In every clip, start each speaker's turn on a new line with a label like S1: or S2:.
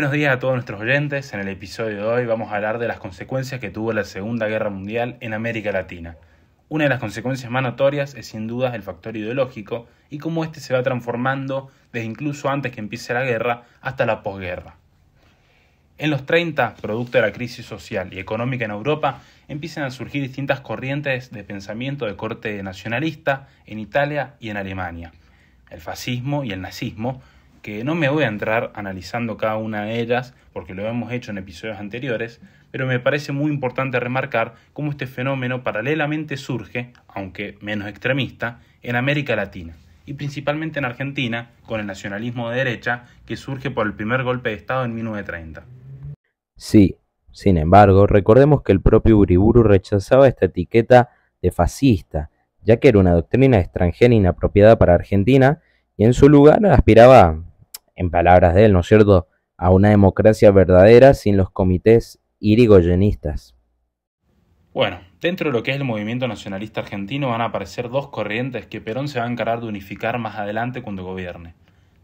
S1: Buenos días a todos nuestros oyentes. En el episodio de hoy vamos a hablar de las consecuencias que tuvo la Segunda Guerra Mundial en América Latina. Una de las consecuencias más notorias es sin duda el factor ideológico y cómo este se va transformando desde incluso antes que empiece la guerra hasta la posguerra. En los 30, producto de la crisis social y económica en Europa, empiezan a surgir distintas corrientes de pensamiento de corte nacionalista en Italia y en Alemania. El fascismo y el nazismo, que no me voy a entrar analizando cada una de ellas porque lo hemos hecho en episodios anteriores, pero me parece muy importante remarcar cómo este fenómeno paralelamente surge, aunque menos extremista, en América Latina y principalmente en Argentina con el nacionalismo de derecha que surge por el primer golpe de Estado en 1930.
S2: Sí, sin embargo, recordemos que el propio Uriburu rechazaba esta etiqueta de fascista, ya que era una doctrina extranjera inapropiada para Argentina y en su lugar aspiraba, en palabras de él, ¿no es cierto?, a una democracia verdadera sin los comités irigoyenistas.
S1: Bueno, dentro de lo que es el movimiento nacionalista argentino van a aparecer dos corrientes que Perón se va a encargar de unificar más adelante cuando gobierne.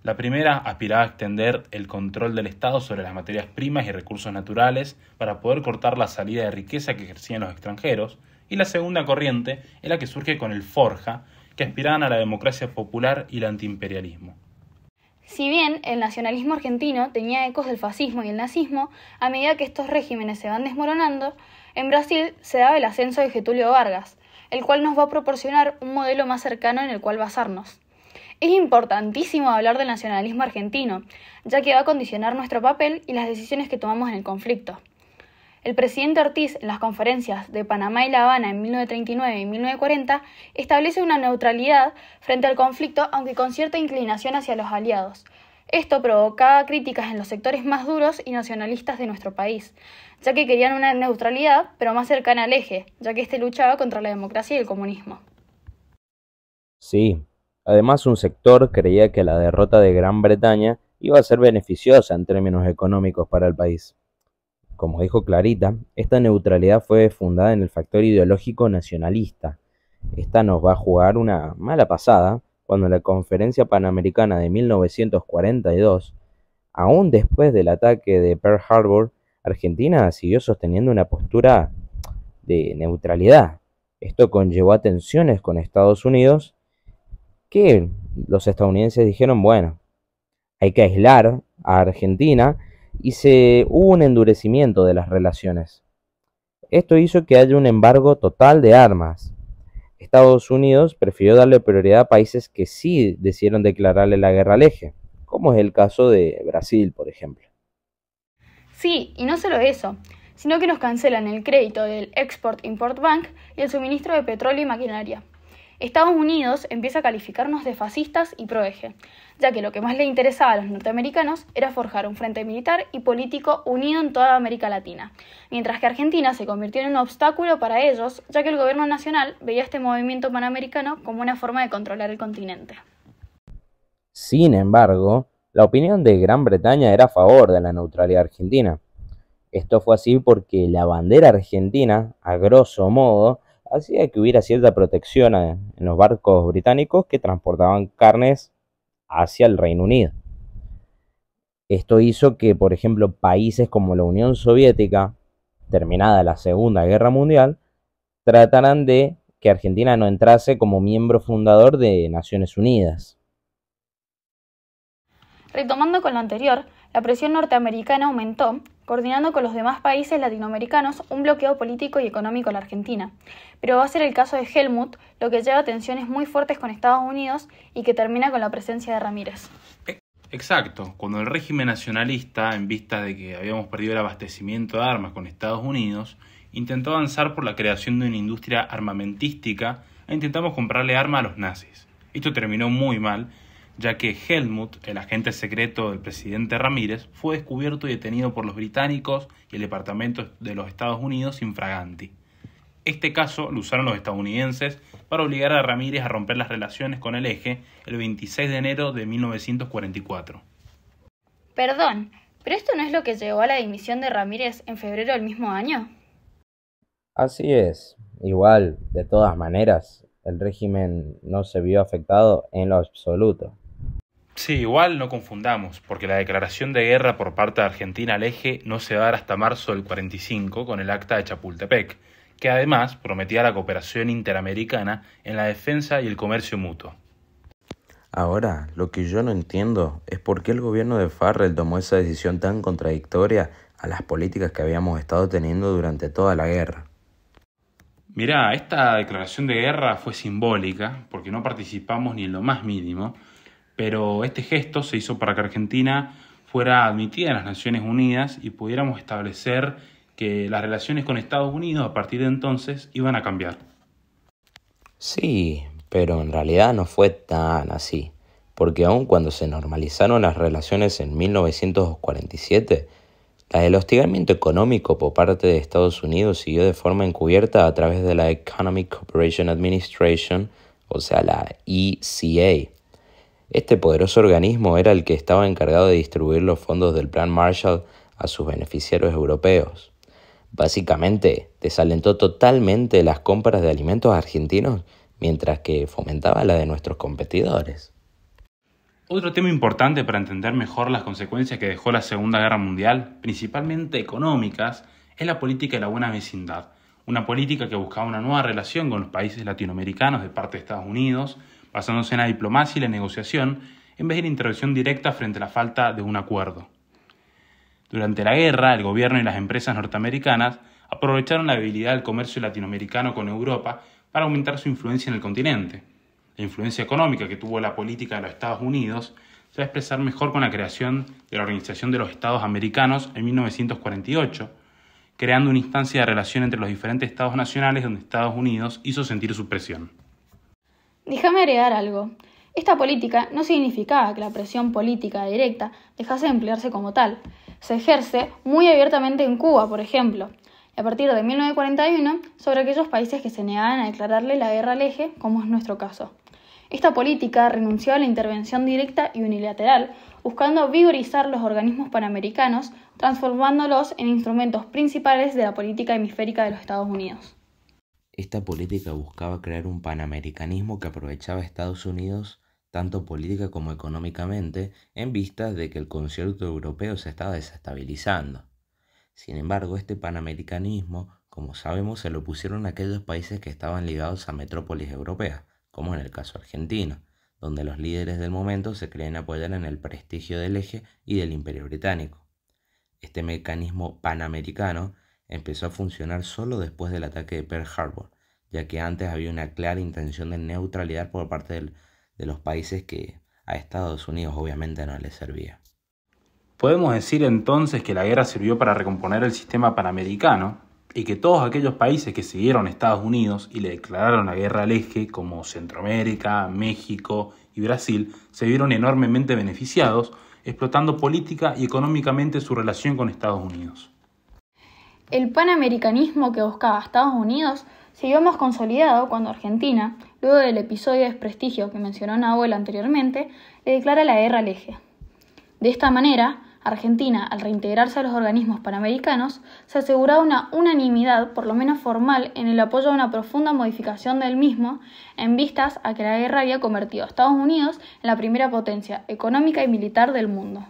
S1: La primera aspiraba a extender el control del Estado sobre las materias primas y recursos naturales para poder cortar la salida de riqueza que ejercían los extranjeros, y la segunda corriente es la que surge con el Forja, que aspiraban a la democracia popular y el antiimperialismo.
S3: Si bien el nacionalismo argentino tenía ecos del fascismo y el nazismo, a medida que estos regímenes se van desmoronando, en Brasil se daba el ascenso de Getúlio Vargas, el cual nos va a proporcionar un modelo más cercano en el cual basarnos. Es importantísimo hablar del nacionalismo argentino, ya que va a condicionar nuestro papel y las decisiones que tomamos en el conflicto. El presidente Ortiz, en las conferencias de Panamá y La Habana en 1939 y 1940, establece una neutralidad frente al conflicto, aunque con cierta inclinación hacia los aliados. Esto provocaba críticas en los sectores más duros y nacionalistas de nuestro país, ya que querían una neutralidad, pero más cercana al eje, ya que éste luchaba contra la democracia y el comunismo.
S2: Sí, además un sector creía que la derrota de Gran Bretaña iba a ser beneficiosa en términos económicos para el país. Como dijo Clarita, esta neutralidad fue fundada en el factor ideológico nacionalista. Esta nos va a jugar una mala pasada cuando en la Conferencia Panamericana de 1942, aún después del ataque de Pearl Harbor, Argentina siguió sosteniendo una postura de neutralidad. Esto conllevó a tensiones con Estados Unidos que los estadounidenses dijeron, bueno, hay que aislar a Argentina y hubo un endurecimiento de las relaciones. Esto hizo que haya un embargo total de armas. Estados Unidos prefirió darle prioridad a países que sí decidieron declararle la guerra al eje, como es el caso de Brasil, por ejemplo.
S3: Sí, y no solo eso, sino que nos cancelan el crédito del Export-Import Bank y el suministro de petróleo y maquinaria. Estados Unidos empieza a calificarnos de fascistas y pro-eje, ya que lo que más le interesaba a los norteamericanos era forjar un frente militar y político unido en toda América Latina, mientras que Argentina se convirtió en un obstáculo para ellos, ya que el gobierno nacional veía este movimiento panamericano como una forma de controlar el continente.
S2: Sin embargo, la opinión de Gran Bretaña era a favor de la neutralidad argentina. Esto fue así porque la bandera argentina, a grosso modo, hacía que hubiera cierta protección en los barcos británicos que transportaban carnes hacia el Reino Unido. Esto hizo que, por ejemplo, países como la Unión Soviética, terminada la Segunda Guerra Mundial, trataran de que Argentina no entrase como miembro fundador de Naciones Unidas.
S3: Retomando con lo anterior, la presión norteamericana aumentó, coordinando con los demás países latinoamericanos un bloqueo político y económico a la Argentina. Pero va a ser el caso de Helmut lo que lleva a tensiones muy fuertes con Estados Unidos y que termina con la presencia de Ramírez.
S1: Exacto, cuando el régimen nacionalista, en vista de que habíamos perdido el abastecimiento de armas con Estados Unidos, intentó avanzar por la creación de una industria armamentística e intentamos comprarle armas a los nazis. Esto terminó muy mal, ya que Helmut, el agente secreto del presidente Ramírez, fue descubierto y detenido por los británicos y el Departamento de los Estados Unidos infraganti. Este caso lo usaron los estadounidenses para obligar a Ramírez a romper las relaciones con el eje el 26 de enero de 1944.
S3: Perdón, ¿pero esto no es lo que llevó a la dimisión de Ramírez en febrero del mismo año?
S2: Así es, igual, de todas maneras, el régimen no se vio afectado en lo absoluto.
S1: Sí, igual no confundamos, porque la declaración de guerra por parte de Argentina al eje no se va a dar hasta marzo del 45 con el Acta de Chapultepec, que además prometía la cooperación interamericana en la defensa y el comercio mutuo.
S2: Ahora, lo que yo no entiendo es por qué el gobierno de Farrell tomó esa decisión tan contradictoria a las políticas que habíamos estado teniendo durante toda la guerra.
S1: Mirá, esta declaración de guerra fue simbólica, porque no participamos ni en lo más mínimo, pero este gesto se hizo para que Argentina fuera admitida en las Naciones Unidas y pudiéramos establecer que las relaciones con Estados Unidos a partir de entonces iban a cambiar.
S2: Sí, pero en realidad no fue tan así, porque aun cuando se normalizaron las relaciones en 1947, el hostigamiento económico por parte de Estados Unidos siguió de forma encubierta a través de la Economic Cooperation Administration, o sea, la ECA. Este poderoso organismo era el que estaba encargado de distribuir los fondos del Plan Marshall a sus beneficiarios europeos. Básicamente, desalentó totalmente las compras de alimentos argentinos, mientras que fomentaba la de nuestros competidores.
S1: Otro tema importante para entender mejor las consecuencias que dejó la Segunda Guerra Mundial, principalmente económicas, es la política de la buena vecindad, una política que buscaba una nueva relación con los países latinoamericanos de parte de Estados Unidos, basándose en la diplomacia y la negociación, en vez de la intervención directa frente a la falta de un acuerdo. Durante la guerra, el gobierno y las empresas norteamericanas aprovecharon la debilidad del comercio latinoamericano con Europa para aumentar su influencia en el continente. La influencia económica que tuvo la política de los Estados Unidos se va a expresar mejor con la creación de la Organización de los Estados Americanos en 1948, creando una instancia de relación entre los diferentes estados nacionales donde Estados Unidos hizo sentir su presión.
S3: Déjame agregar algo. Esta política no significaba que la presión política directa dejase de emplearse como tal. Se ejerce muy abiertamente en Cuba, por ejemplo, y a partir de 1941 sobre aquellos países que se negaban a declararle la guerra al eje, como es nuestro caso. Esta política renunció a la intervención directa y unilateral, buscando vigorizar los organismos panamericanos, transformándolos en instrumentos principales de la política hemisférica de los Estados Unidos.
S2: Esta política buscaba crear un panamericanismo que aprovechaba a Estados Unidos tanto política como económicamente, en vistas de que el concierto europeo se estaba desestabilizando. Sin embargo, este panamericanismo, como sabemos, se lo pusieron a aquellos países que estaban ligados a metrópolis europeas, como en el caso argentino, donde los líderes del momento se creen apoyar en el prestigio del eje y del Imperio Británico. Este mecanismo panamericano empezó a funcionar solo después del ataque de Pearl Harbor, ya que antes había una clara intención de neutralidad por parte de los países que a Estados Unidos obviamente no les servía.
S1: Podemos decir entonces que la guerra sirvió para recomponer el sistema panamericano y que todos aquellos países que siguieron a Estados Unidos y le declararon la guerra al eje, como Centroamérica, México y Brasil, se vieron enormemente beneficiados, explotando política y económicamente su relación con Estados Unidos.
S3: El panamericanismo que buscaba Estados Unidos siguió más consolidado cuando Argentina, luego del episodio de desprestigio que mencionó Nahuel anteriormente, le declara la guerra al eje. De esta manera, Argentina, al reintegrarse a los organismos panamericanos, se aseguraba una unanimidad, por lo menos formal, en el apoyo a una profunda modificación del mismo, en vistas a que la guerra había convertido a Estados Unidos en la primera potencia económica y militar del mundo.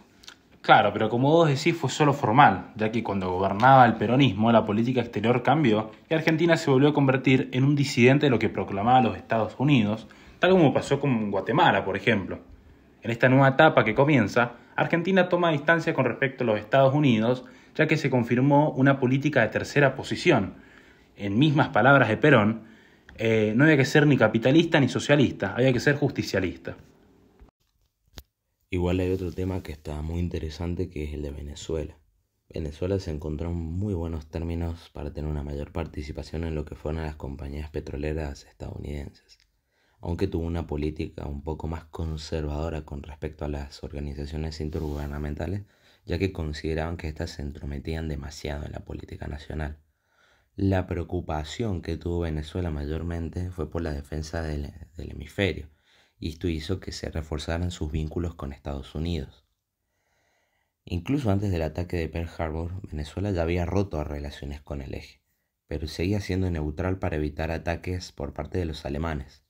S1: Claro, pero como vos decís fue solo formal, ya que cuando gobernaba el peronismo la política exterior cambió y Argentina se volvió a convertir en un disidente de lo que proclamaban los Estados Unidos, tal como pasó con Guatemala, por ejemplo. En esta nueva etapa que comienza, Argentina toma distancia con respecto a los Estados Unidos, ya que se confirmó una política de tercera posición. En mismas palabras de Perón, no había que ser ni capitalista ni socialista, había que ser justicialista.
S2: Igual hay otro tema que está muy interesante, que es el de Venezuela. Venezuela se encontró en muy buenos términos para tener una mayor participación en lo que fueron las compañías petroleras estadounidenses, aunque tuvo una política un poco más conservadora con respecto a las organizaciones intergubernamentales, ya que consideraban que éstas se entrometían demasiado en la política nacional. La preocupación que tuvo Venezuela mayormente fue por la defensa del hemisferio, y esto hizo que se reforzaran sus vínculos con Estados Unidos. Incluso antes del ataque de Pearl Harbor, Venezuela ya había roto relaciones con el eje, pero seguía siendo neutral para evitar ataques por parte de los alemanes.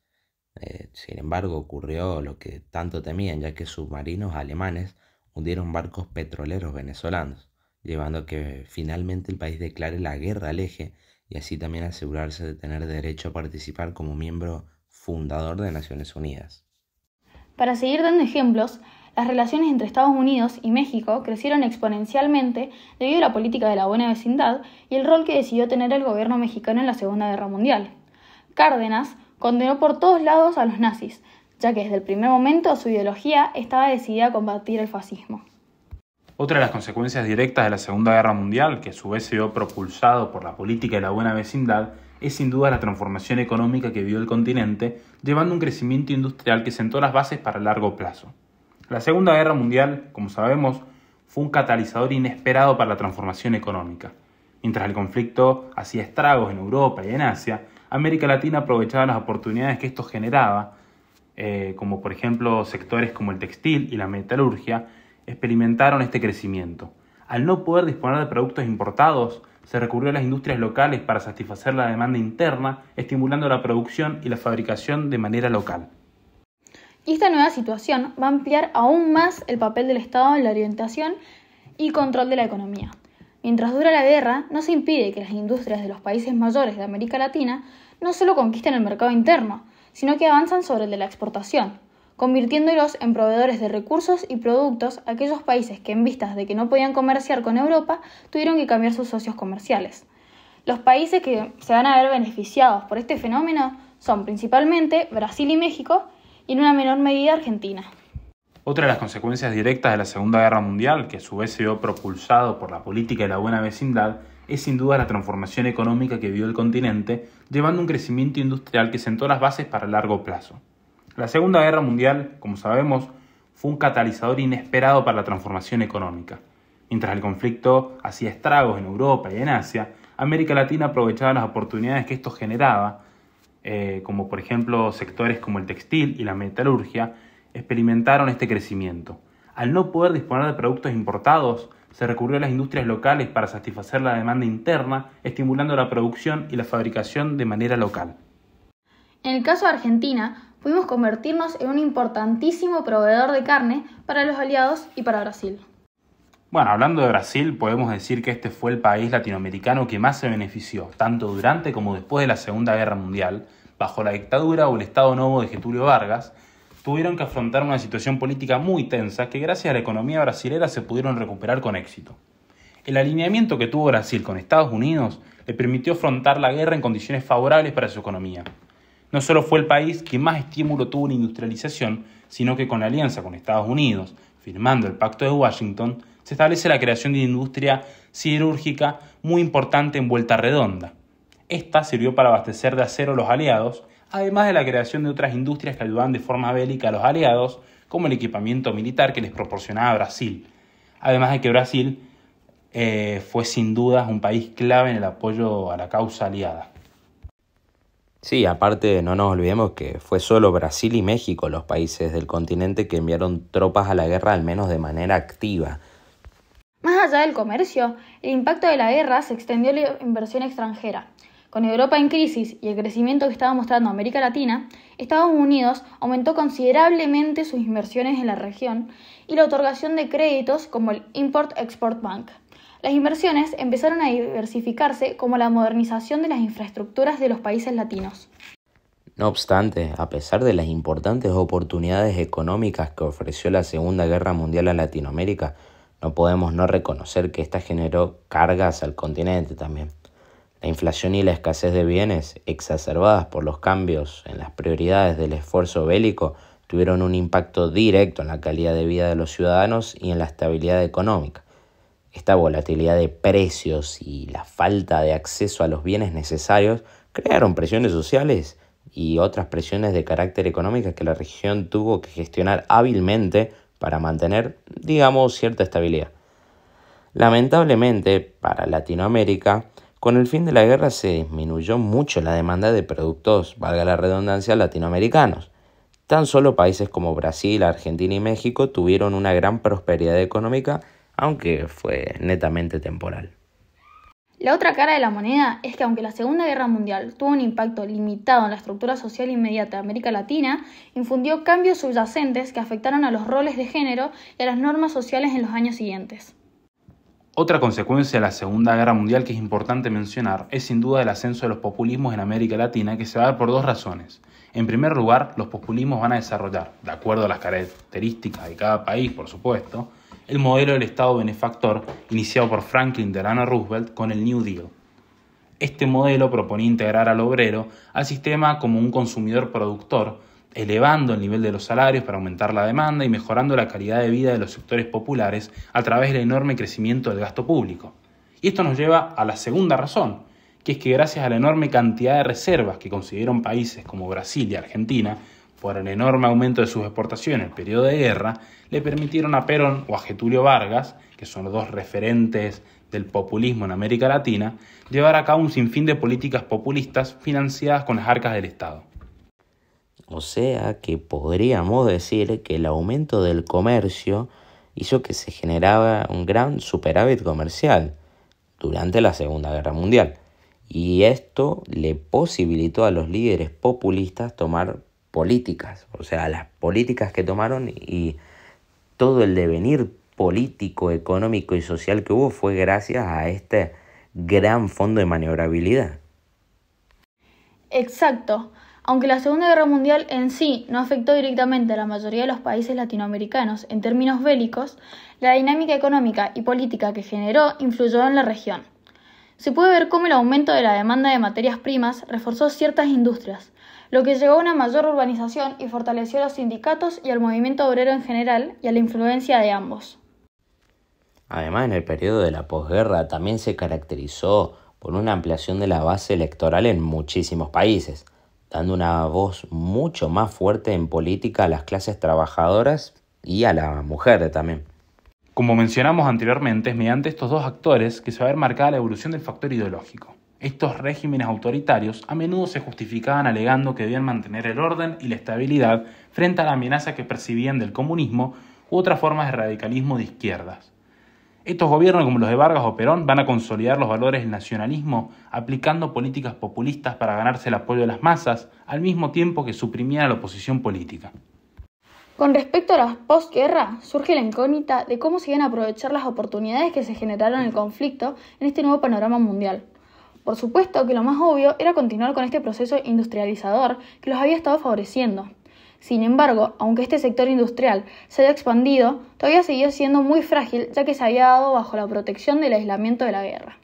S2: Sin embargo, ocurrió lo que tanto temían, ya que submarinos alemanes hundieron barcos petroleros venezolanos, llevando a que finalmente el país declare la guerra al eje y así también asegurarse de tener derecho a participar como miembro fundador de Naciones Unidas.
S3: Para seguir dando ejemplos, las relaciones entre Estados Unidos y México crecieron exponencialmente debido a la política de la buena vecindad y el rol que decidió tener el gobierno mexicano en la Segunda Guerra Mundial. Cárdenas condenó por todos lados a los nazis, ya que desde el primer momento su ideología estaba decidida a combatir el fascismo.
S1: Otra de las consecuencias directas de la Segunda Guerra Mundial, que a su vez se vio propulsado por la política de la buena vecindad, es sin duda la transformación económica que vivió el continente, llevando un crecimiento industrial que sentó las bases para el largo plazo. La Segunda Guerra Mundial, como sabemos, fue un catalizador inesperado para la transformación económica. Mientras el conflicto hacía estragos en Europa y en Asia, América Latina aprovechaba las oportunidades que esto generaba, como por ejemplo sectores como el textil y la metalurgia, experimentaron este crecimiento. Al no poder disponer de productos importados, se recurrió a las industrias locales para satisfacer la demanda interna, estimulando la producción y la fabricación de manera local.
S3: Y esta nueva situación va a ampliar aún más el papel del Estado en la orientación y control de la economía. Mientras dura la guerra, no se impide que las industrias de los países mayores de América Latina no solo conquisten el mercado interno, sino que avanzan sobre el de la exportación, convirtiéndolos en proveedores de recursos y productos a aquellos países que en vistas de que no podían comerciar con Europa, tuvieron que cambiar sus socios comerciales. Los países que se van a ver beneficiados por este fenómeno son principalmente Brasil y México, y en una menor medida Argentina.
S1: Otra de las consecuencias directas de la Segunda Guerra Mundial, que a su vez se vio propulsado por la política de la buena vecindad, es sin duda la transformación económica que vivió el continente, llevando un crecimiento industrial que sentó las bases para el largo plazo. La Segunda Guerra Mundial, como sabemos, fue un catalizador inesperado para la transformación económica. Mientras el conflicto hacía estragos en Europa y en Asia, América Latina aprovechaba las oportunidades que esto generaba, como por ejemplo sectores como el textil y la metalurgia, experimentaron este crecimiento. Al no poder disponer de productos importados, se recurrió a las industrias locales para satisfacer la demanda interna, estimulando la producción y la fabricación de manera local.
S3: En el caso de Argentina, pudimos convertirnos en un importantísimo proveedor de carne para los aliados y para Brasil.
S1: Bueno, hablando de Brasil, podemos decir que este fue el país latinoamericano que más se benefició, tanto durante como después de la Segunda Guerra Mundial, bajo la dictadura o el Estado Novo de Getúlio Vargas. Tuvieron que afrontar una situación política muy tensa que gracias a la economía brasilera se pudieron recuperar con éxito. El alineamiento que tuvo Brasil con Estados Unidos le permitió afrontar la guerra en condiciones favorables para su economía. No solo fue el país que más estímulo tuvo en industrialización, sino que con la alianza con Estados Unidos, firmando el Pacto de Washington, se establece la creación de una industria siderúrgica muy importante en Vuelta Redonda. Esta sirvió para abastecer de acero a los aliados, además de la creación de otras industrias que ayudaban de forma bélica a los aliados, como el equipamiento militar que les proporcionaba Brasil. Además de que Brasil fue sin duda un país clave en el apoyo a la causa aliada.
S2: Sí, aparte no nos olvidemos que fue solo Brasil y México los países del continente que enviaron tropas a la guerra, al menos de manera activa.
S3: Más allá del comercio, el impacto de la guerra se extendió a la inversión extranjera. Con Europa en crisis y el crecimiento que estaba mostrando América Latina, Estados Unidos aumentó considerablemente sus inversiones en la región y la otorgación de créditos como el Import-Export Bank. Las inversiones empezaron a diversificarse como la modernización de las infraestructuras de los países latinos.
S2: No obstante, a pesar de las importantes oportunidades económicas que ofreció la Segunda Guerra Mundial a Latinoamérica, no podemos no reconocer que esta generó cargas al continente también. La inflación y la escasez de bienes, exacerbadas por los cambios en las prioridades del esfuerzo bélico, tuvieron un impacto directo en la calidad de vida de los ciudadanos y en la estabilidad económica. Esta volatilidad de precios y la falta de acceso a los bienes necesarios crearon presiones sociales y otras presiones de carácter económico que la región tuvo que gestionar hábilmente para mantener, digamos, cierta estabilidad. Lamentablemente, para Latinoamérica, con el fin de la guerra se disminuyó mucho la demanda de productos, valga la redundancia, latinoamericanos. Tan solo países como Brasil, Argentina y México tuvieron una gran prosperidad económica, aunque fue netamente temporal.
S3: La otra cara de la moneda es que aunque la Segunda Guerra Mundial tuvo un impacto limitado en la estructura social inmediata de América Latina, infundió cambios subyacentes que afectaron a los roles de género y a las normas sociales en los años siguientes.
S1: Otra consecuencia de la Segunda Guerra Mundial que es importante mencionar es sin duda el ascenso de los populismos en América Latina, que se va a dar por dos razones. En primer lugar, los populismos van a desarrollar, de acuerdo a las características de cada país, por supuesto, el modelo del Estado benefactor iniciado por Franklin Delano Roosevelt con el New Deal. Este modelo proponía integrar al obrero al sistema como un consumidor productor, elevando el nivel de los salarios para aumentar la demanda y mejorando la calidad de vida de los sectores populares a través del enorme crecimiento del gasto público. Y esto nos lleva a la segunda razón, que es que gracias a la enorme cantidad de reservas que consiguieron países como Brasil y Argentina, por el enorme aumento de sus exportaciones en el periodo de guerra, le permitieron a Perón o a Getúlio Vargas, que son los dos referentes del populismo en América Latina, llevar a cabo un sinfín de políticas populistas financiadas con las arcas del Estado.
S2: O sea que podríamos decir que el aumento del comercio hizo que se generaba un gran superávit comercial durante la Segunda Guerra Mundial. Y esto le posibilitó a los líderes populistas tomar políticas, o sea, las políticas que tomaron y todo el devenir político, económico y social que hubo fue gracias a este gran fondo de maniobrabilidad.
S3: Exacto. Aunque la Segunda Guerra Mundial en sí no afectó directamente a la mayoría de los países latinoamericanos en términos bélicos, la dinámica económica y política que generó influyó en la región. Se puede ver cómo el aumento de la demanda de materias primas reforzó ciertas industrias, lo que llevó a una mayor urbanización y fortaleció a los sindicatos y al movimiento obrero en general y a la influencia de ambos.
S2: Además, en el periodo de la posguerra también se caracterizó por una ampliación de la base electoral en muchísimos países, dando una voz mucho más fuerte en política a las clases trabajadoras y a la mujer también.
S1: Como mencionamos anteriormente, es mediante estos dos actores que se va a ver marcada la evolución del factor ideológico. Estos regímenes autoritarios a menudo se justificaban alegando que debían mantener el orden y la estabilidad frente a la amenaza que percibían del comunismo u otras formas de radicalismo de izquierdas. Estos gobiernos, como los de Vargas o Perón, van a consolidar los valores del nacionalismo aplicando políticas populistas para ganarse el apoyo de las masas, al mismo tiempo que suprimían a la oposición política.
S3: Con respecto a la posguerra, surge la incógnita de cómo se iban a aprovechar las oportunidades que se generaron en el conflicto en este nuevo panorama mundial. Por supuesto que lo más obvio era continuar con este proceso industrializador que los había estado favoreciendo. Sin embargo, aunque este sector industrial se haya expandido, todavía seguía siendo muy frágil ya que se había dado bajo la protección del aislamiento de la guerra.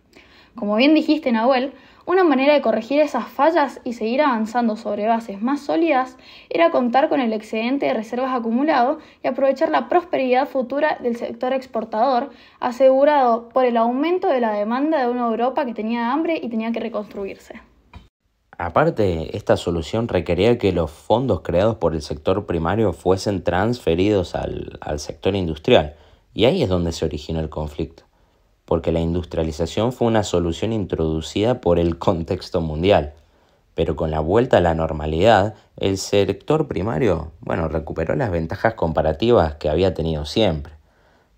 S3: Como bien dijiste, Nahuel, una manera de corregir esas fallas y seguir avanzando sobre bases más sólidas era contar con el excedente de reservas acumulado y aprovechar la prosperidad futura del sector exportador, asegurado por el aumento de la demanda de una Europa que tenía hambre y tenía que reconstruirse.
S2: Aparte, esta solución requería que los fondos creados por el sector primario fuesen transferidos al sector industrial, y ahí es donde se originó el conflicto, porque la industrialización fue una solución introducida por el contexto mundial, pero con la vuelta a la normalidad, el sector primario, recuperó las ventajas comparativas que había tenido siempre.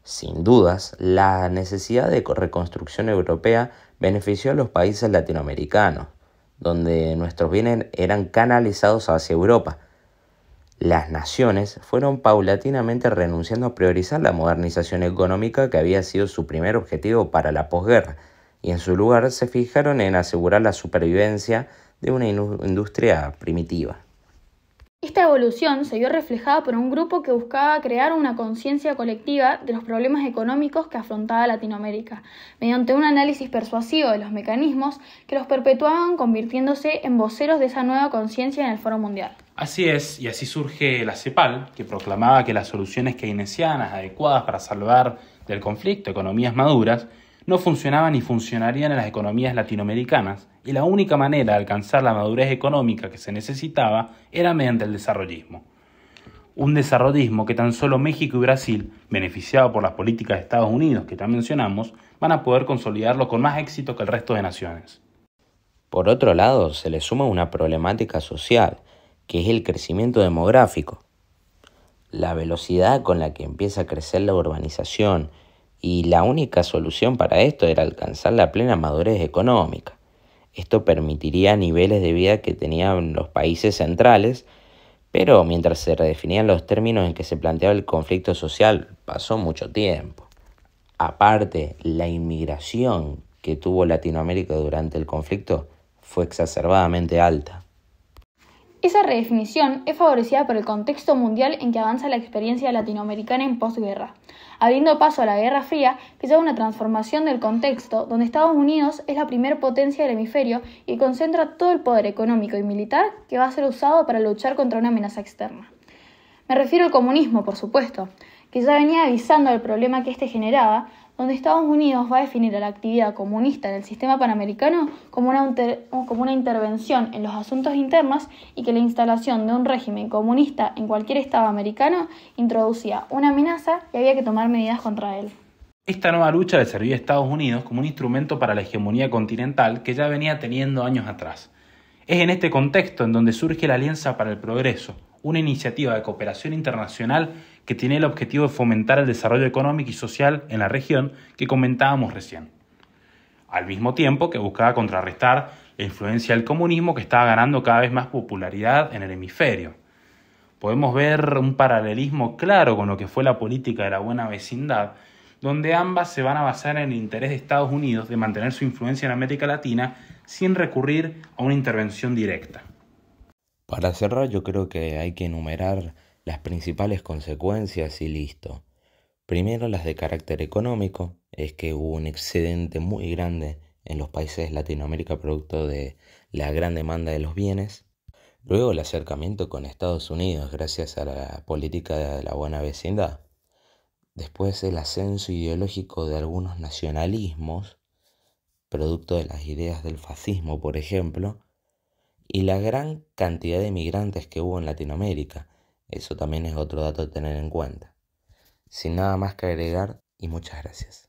S2: Sin dudas, la necesidad de reconstrucción europea benefició a los países latinoamericanos, donde nuestros bienes eran canalizados hacia Europa. Las naciones fueron paulatinamente renunciando a priorizar la modernización económica que había sido su primer objetivo para la posguerra, y en su lugar se fijaron en asegurar la supervivencia de una industria primitiva.
S3: Esta evolución se vio reflejada por un grupo que buscaba crear una conciencia colectiva de los problemas económicos que afrontaba Latinoamérica, mediante un análisis persuasivo de los mecanismos que los perpetuaban convirtiéndose en voceros de esa nueva conciencia en el Foro Mundial.
S1: Así es, y así surge la CEPAL, que proclamaba que las soluciones keynesianas adecuadas para salvar del conflicto economías maduras no funcionaban ni funcionarían en las economías latinoamericanas, y la única manera de alcanzar la madurez económica que se necesitaba era mediante el desarrollismo. Un desarrollismo que tan solo México y Brasil, beneficiados por las políticas de Estados Unidos que ya mencionamos, van a poder consolidarlo con más éxito que el resto de naciones.
S2: Por otro lado, se le suma una problemática social, que es el crecimiento demográfico. La velocidad con la que empieza a crecer la urbanización y la única solución para esto era alcanzar la plena madurez económica. Esto permitiría niveles de vida que tenían los países centrales, pero mientras se redefinían los términos en que se planteaba el conflicto social, pasó mucho tiempo. Aparte, la inmigración que tuvo Latinoamérica durante el conflicto fue exacerbadamente alta.
S3: Esa redefinición es favorecida por el contexto mundial en que avanza la experiencia latinoamericana en posguerra, abriendo paso a la Guerra Fría, que lleva una transformación del contexto donde Estados Unidos es la primer potencia del hemisferio y concentra todo el poder económico y militar que va a ser usado para luchar contra una amenaza externa. Me refiero al comunismo, por supuesto, que ya venía avisando del problema que éste generaba, donde Estados Unidos va a definir a la actividad comunista en el sistema panamericano como una intervención en los asuntos internos y que la instalación de un régimen comunista en cualquier estado americano introducía una amenaza y había que tomar medidas contra él.
S1: Esta nueva lucha le servía a Estados Unidos como un instrumento para la hegemonía continental que ya venía teniendo años atrás. Es en este contexto en donde surge la Alianza para el Progreso, una iniciativa de cooperación internacional que tiene el objetivo de fomentar el desarrollo económico y social en la región que comentábamos recién. Al mismo tiempo que buscaba contrarrestar la influencia del comunismo que estaba ganando cada vez más popularidad en el hemisferio. Podemos ver un paralelismo claro con lo que fue la política de la buena vecindad, donde ambas se van a basar en el interés de Estados Unidos de mantener su influencia en América Latina sin recurrir a una intervención directa.
S2: Para cerrar, yo creo que hay que enumerar las principales consecuencias y listo. Primero, las de carácter económico, es que hubo un excedente muy grande en los países de Latinoamérica producto de la gran demanda de los bienes. Luego, el acercamiento con Estados Unidos gracias a la política de la buena vecindad. Después, el ascenso ideológico de algunos nacionalismos, producto de las ideas del fascismo, por ejemplo, y la gran cantidad de migrantes que hubo en Latinoamérica. Eso también es otro dato a tener en cuenta. Sin nada más que agregar y muchas gracias.